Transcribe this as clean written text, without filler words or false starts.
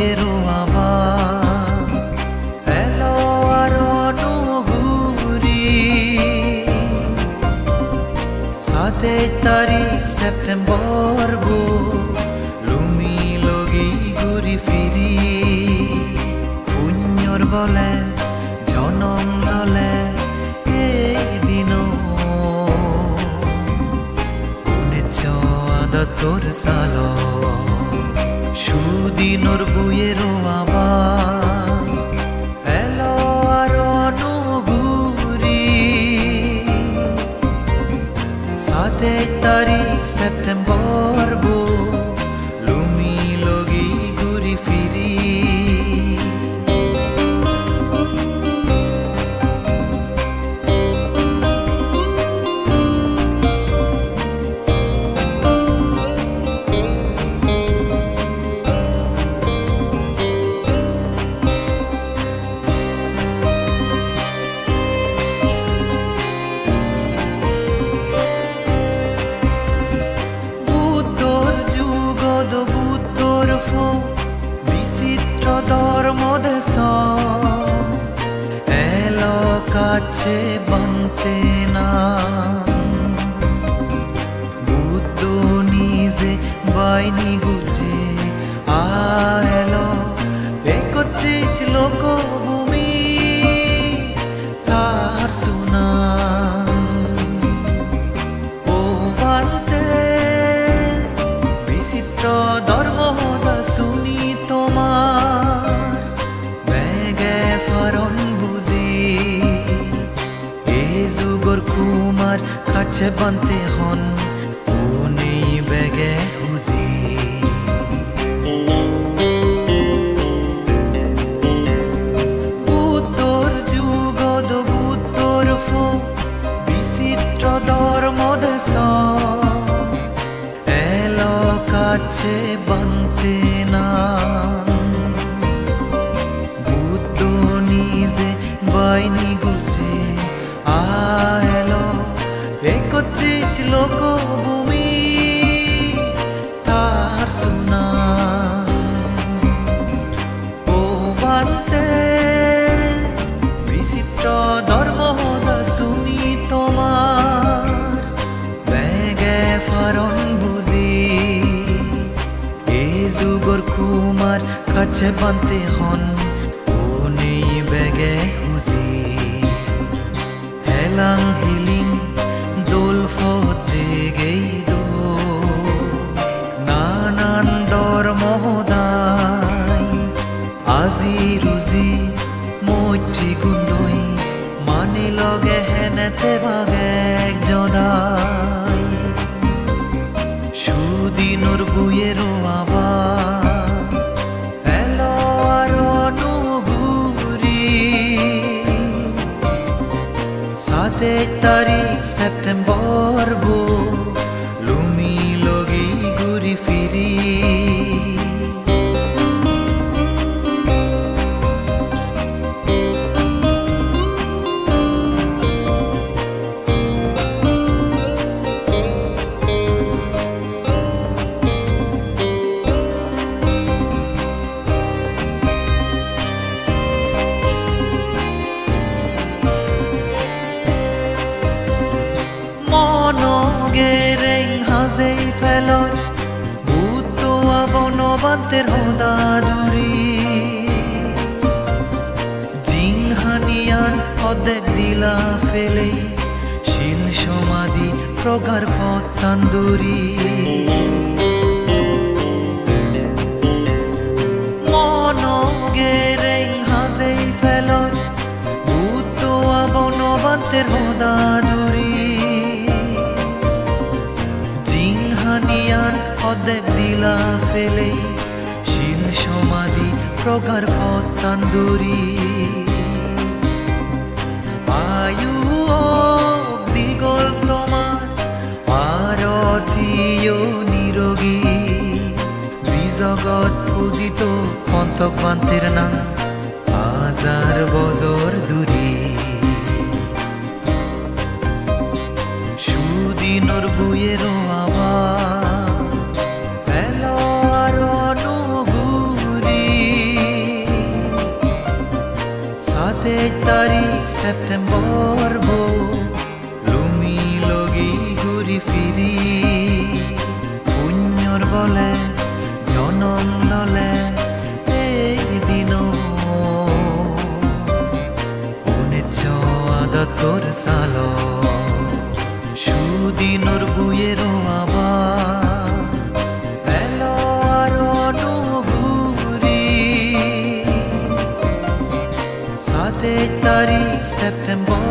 buiero aba Hello aronu guri 7 tarik September bo lumi logi guri firi punyor bole jonom lole edino unecho ada tor salo সুদিনর বুয়েরো আবার এলো আরো নগুরি 7 তারিখ September বো লুমি লগি ঘুরি ফিরি এলো কাছে বানতে না বুদ্ধ নিজে বাইনি গুজে আলো একত্রিত লোকভূমি তার সুনা ও বানতে বিচিত্র ধর্ম শুনি তোমার ফারন বুঝি এই যুগর কুমার কাছে বানতে হন উনি বেগে হুজি বুদ্ধর যুগদ বুদ্ধর ফো বিচিত্র ধর্ম দেশ এলো কাছে বানতে না বাইনি গুজে আলো একত্রিত লোকভূমি তার সুনা ও বানতে বিচিত্র ধর্ম শুনি তোমার বেগে ফারন বুঝি এই যুগর কুমার কাছে বানতে হন উনি বেগে হেলাং হিলিং দোল ফতে গেইদো নানান ধর্মদাই আজি রুজি মৈত্রী গুন্দই মানি লগে হেনেতে ভাগে জদাই সুদিনর বুয়েরো আবার 7 তারিখ সেপ্টেম্বর বো লুমি লগি ঘুরি ফিরি হাজেই ফেলর বুদ্ধ বনবান্তের হদাদুরি জিংহানিয়ান অদেক দিলা ফেলে শিল সমাধি প্রগার পত্তান্দুরি মনগেরেং হাজেই ফেলর বুদ্ধ বনবান্তের হদাদুরি অদেক দিলা ফেলে শিল সমাধি প্রগার পত্তান্দুরি আয়ু দিগল তোমার আরতীয় নিরোগী বিজগৎ উদিত পন্তক বান্তের নাম হাজার বজর দূরি সুদিনর বুয়েরো আবার এলো আরো নগুরি সেপ্টেম্বৰ লুমি লগি ঘূৰি ফিৰি পুণ্যৰ বলে জনম ললে এইদিন 1978 সাল সুদিনৰ বুয়েৰ আবাৰ এলো আৰু নুগুৰি 7 তাৰিখ সেপ্টেম্বৰ